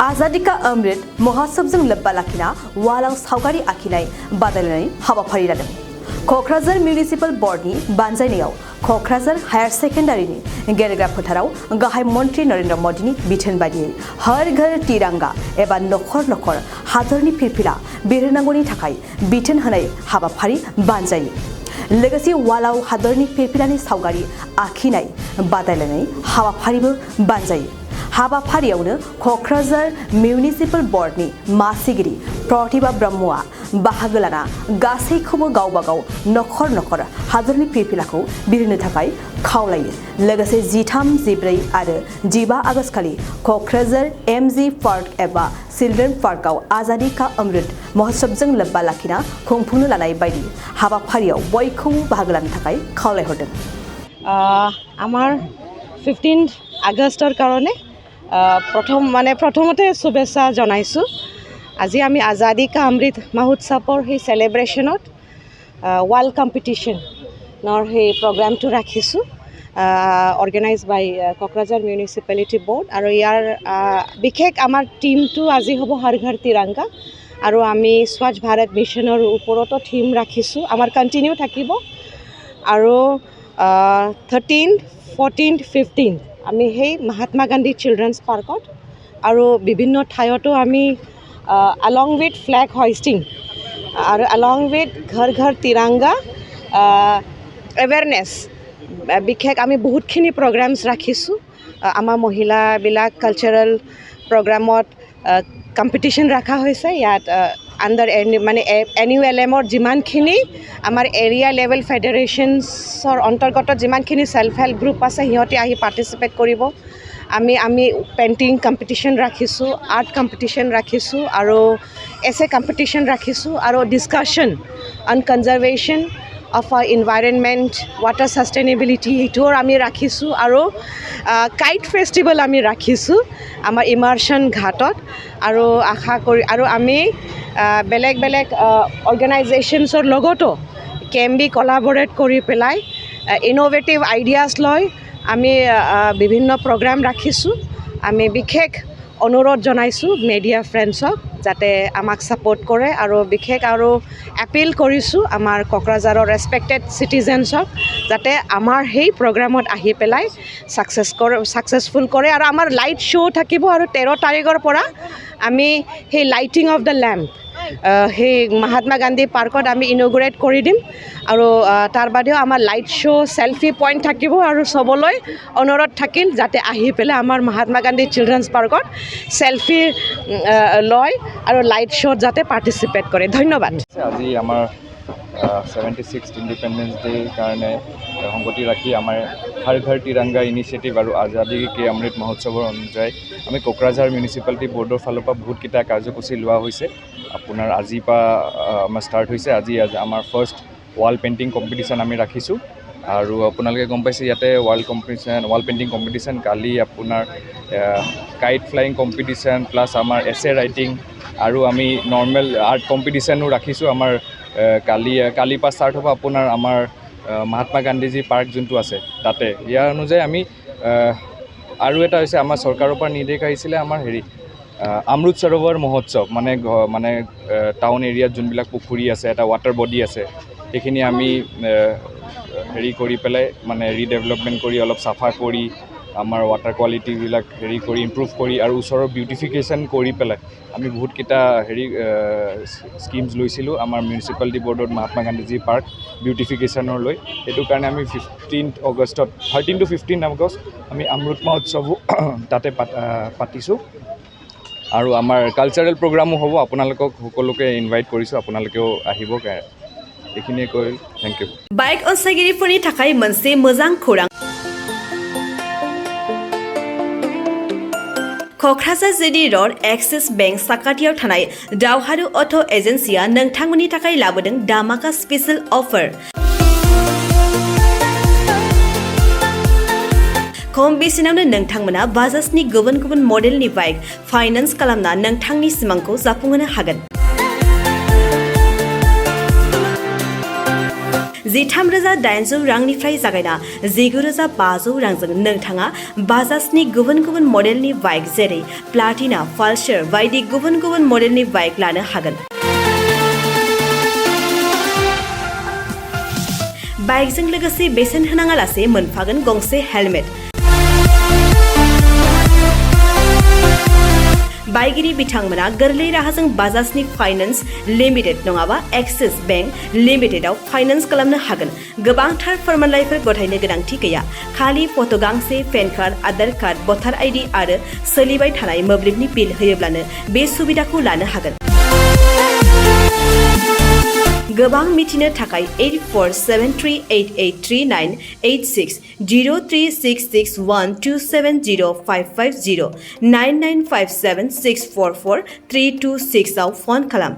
आजादी का अमृत महोत्सवजों लोब्बा लाखिना वालाव सावगारि आखिनाय बादायलायनाय हाबाफारि लादों। क'क्राझार मिउनिसिपाल बर्डनि बानजायनायाव क'क्राझार हायार सेकेन्डारिनि गेलेग्रा फोथाराव गाहाय मन्त्रि नरेन्द्र मोदीनि बिथोन बायदियै हर घर तिरंगा एबा नखर नखर हादरनि फिरफिला बिरहोनांगौनि थाखाय बिथोन होनाय हाबाफारि बानजायो। लोगोसे वालाव हादरनि फिरफिलानि सावगारि आखिनाय बादायलायनाय हाबाफारिबो बानजायो। हाबाफारियावनो क'क्राझार मिउनिसिपाल बर्डनि मासिगिरि प्रतिभा ब्रह्मआ बाहागो लाना गासैखौबो गावबा गाव नखर नखर हादरनि फिरफिलाखौ बिरहोनो थाखाय खावलायो। लोगोसे 13, 14 आरो 15 आगस्ट खालि क'क्राझार MG पार्क एबा चिल्ड्रेन पार्कआव आजादी का अमृत महोत्सवजों लोब्बा लाखिना खुंफुंनो लानाय बायदि हाबाफारियाव बयखौबो बाहागो लानो थाखाय खावलायहरदों। আমাৰ 15 আগষ্টৰ কাৰণে প্ৰথমতে শুভেচ্ছা জনাইছোঁ। আজি আমি আজাদী কা অমৃত মহোৎসৱৰ সেই চেলিব্ৰেশ্যনত ৱাল কম্পিটিশ্যনৰ সেই প্ৰগ্ৰামটো ৰাখিছোঁ, অৰ্গেনাইজ বাই কক্ৰাঝাৰ মিউনিচিপালিটি বৰ্ড। আৰু ইয়াৰ বিশেষ আমাৰ টীমটো আজি হ'ব হৰ ঘৰ তিৰংগা, আৰু আমি স্বচ্ছ ভাৰত মিছনৰ ওপৰতো থিম ৰাখিছোঁ, আমাৰ কণ্টিনিউ থাকিব। আৰু 13, 14, 15 আমি সেই মহাত্মা গান্ধী চিলড্ৰেনছ পাৰ্কত আৰু বিভিন্ন ঠাইতো আমি along with flag hoisting আৰু along with ঘৰ ঘৰ তিৰংগা awareness বিশেষ আমি বহুতখিনি প্ৰগ্ৰামছ ৰাখিছোঁ। আমাৰ মহিলাবিলাক কালচাৰেল প্ৰগ্ৰামত কম্পিটিশ্যন ৰখা হৈছে। ইয়াত আণ্ডাৰ মানে NULMৰ যিমানখিনি আমাৰ এৰিয়া লেভেল ফেডাৰেশ্যনছৰ অন্তৰ্গত যিমানখিনি ছেল্ফ হেল্প গ্ৰুপ আছে সিহঁতে আহি পাৰ্টিচিপেট কৰিব। আমি পেইণ্টিং কম্পিটিশ্যন ৰাখিছোঁ, আৰ্ট কম্পিটিশ্যন ৰাখিছোঁ, আৰু এছে কম্পিটিশ্যন ৰাখিছোঁ, আৰু discussion on conservation of our environment, water sustainability সেইটোও আমি ৰাখিছোঁ। আৰু কাইট ফেষ্টিভেল আমি ৰাখিছোঁ আমাৰ ইমাৰ্চন ঘাটত। আৰু আশা কৰি আৰু আমি বেলেগ বেলেগ অৰ্গেনাইজেশ্যনছৰ লগতো কেম্বি কলাবৰেট কৰি পেলাই ইন'ভেটিভ আইডিয়াছ লৈ আমি বিভিন্ন প্ৰগ্ৰাম ৰাখিছোঁ। আমি বিশেষ অনুৰোধ জনাইছোঁ মিডিয়া ফ্ৰেণ্ডছক যাতে আমাক ছাপোৰ্ট কৰে, আৰু বিশেষ আৰু এপিল কৰিছোঁ আমাৰ কক্ৰাঝাৰৰ ৰেছপেক্টেড চিটিজেনছক যাতে আমাৰ সেই প্ৰগ্ৰামত আহি পেলাই ছাকচেছফুল কৰে। আৰু আমাৰ লাইট শ্ব' থাকিব, আৰু 13 তাৰিখৰ পৰা আমি সেই লাইটিং অফ দ্য লেম্প সেই মহাত্মা গান্ধী পাৰ্কত আমি ইন'গুৰেট কৰি দিম। আৰু তাৰ বাদেও আমাৰ লাইট শ্ব' চেল্ফি পইণ্ট থাকিব, আৰু চবলৈ অনুৰোধ থাকিল যাতে আহি পেলাই আমাৰ মহাত্মা গান্ধী চিলড্ৰেনছ পাৰ্কত চেল্ফি লয় আৰু লাইট শ্ব'ত যাতে পাৰ্টিচিপেট কৰে। ধন্যবাদ। আজি আমাৰ 76th ইণ্ডিপেণ্ডেন্স ডে'ৰ কাৰণে সংগতি ৰাখি আমাৰ হৰ ঘৰ তিৰংগা ইনিচিয়েটিভ আৰু আজাদী কে অমৃত মহোৎসৱৰ অনুযায়ী আমি কোকৰাঝাৰ মিউনিচিপালিটি বৰ্ডৰ ফালৰ পৰা বহুতকেইটা কাৰ্যসূচী লোৱা হৈছে। আপোনাৰ আজিৰ পৰা আমাৰ ষ্টাৰ্ট হৈছে। আজি আমাৰ ফাৰ্ষ্ট ৱাল পেইণ্টিং কম্পিটিশ্যন আমি ৰাখিছোঁ, আৰু আপোনালোকে গম পাইছে ইয়াতে ৱাল পেইণ্টিং কম্পিটিশ্যন, কালি আপোনাৰ কাইট ফ্লাইং কম্পিটিশ্যন, প্লাছ আমাৰ এছে ৰাইটিং, আৰু আমি নৰ্মেল আৰ্ট কম্পিটিশ্যনো ৰাখিছোঁ। আমাৰ কালিৰ পৰা ষ্টাৰ্ট হ'ব আপোনাৰ আমাৰ মহাত্মা গান্ধীজী পাৰ্ক যোনটো আছে তাতে। ইয়াৰ অনুযায়ী আমি আৰু এটা হৈছে আমাৰ চৰকাৰৰ পৰা নিৰ্দেশ আহিছিলে আমাৰ অমৃত সৰোবৰ মহোৎসৱ, মানে টাউন এৰিয়াত যোনবিলাক পুখুৰী আছে, এটা ৱাটাৰ বডি আছে, সেইখিনি আমি কৰি পেলাই মানে ৰিডেভেলপমেণ্ট কৰি অলপ চাফা কৰি আমাৰ ৱাটাৰ কোৱালিটিবিলাক কৰি ইম্প্ৰুভ কৰি আৰু ওচৰৰ বিউটিফিকেশ্যন কৰি পেলাই আমি বহুতকেইটা স্কিমছ লৈছিলোঁ আমাৰ মিউনিচিপালিটি বৰ্ডত মহাত্মা গান্ধীজী পাৰ্ক বিউটিফিকেশ্যনৰ লৈ। সেইটো কাৰণে আমি 13 to 15 আগষ্ট আমি অমৃত মহোৎসৱো তাতে পাতিছোঁ। আৰু আমাৰ কালচাৰেল প্ৰগ্ৰামো হ'ব, আপোনালোকক সকলোকে ইনভাইট কৰিছোঁ, আপোনালোকেও আহিব। এইখিনিয়ে কৈ থেংক ইউ। बाइक अनसायगिरिफोरनि थाखाय मोनसे मोजां खौरां। क'क्राझार JD र'ड एक्सिस बेंक साखाथियाव थानाय दावहारु अट' एजेन्सिया नोंथांमोननि थाखाय लाबोदों दामाका स्पेशल अफार। खम बेसेनावनो नोंथांमोना बाजाजनि गुबुन गुबुन मडेलनि बाइक फाइनान्स खालामना नोंथांनि सिमांखौ जाफुंहोनो हागोन। 13,800 रांनिफ्राय जागायना 19,500 रांजों नोंथाङा बाजाजनि गुबुन गुबुन मडेलनि बाइक जेरै प्लाटिना, पालसार बायदि गुबुन गुबुन मडेलनि बाइक लानो हागोन। बाइकजों लोगोसे बेसेन होनाङालासे मोनफागोन गंसे हेलमेट। बाइगिरि बिथांमोना गोरलै राहाजों बाजाजनि फाइनान्स लिमिटेड नङाबा एक्सिस बेंक लिमिटेडआव फाइनान्स खालामनो हागोन। गोबांथार फोरमानलाइफोर गथायनो गोनांथि गैया। खालि फट' गांसे, पेन कार्ड, आधार कार्ड, भटार आइडि आरो सोलिबाय थानाय मोब्लिबनि बिल होयोब्लानो बे सुबिदाखौ लानो हागोन। गोबां मिथिनो थाखाय 8473883986 036612705550 9957644326 आव फन खालाम।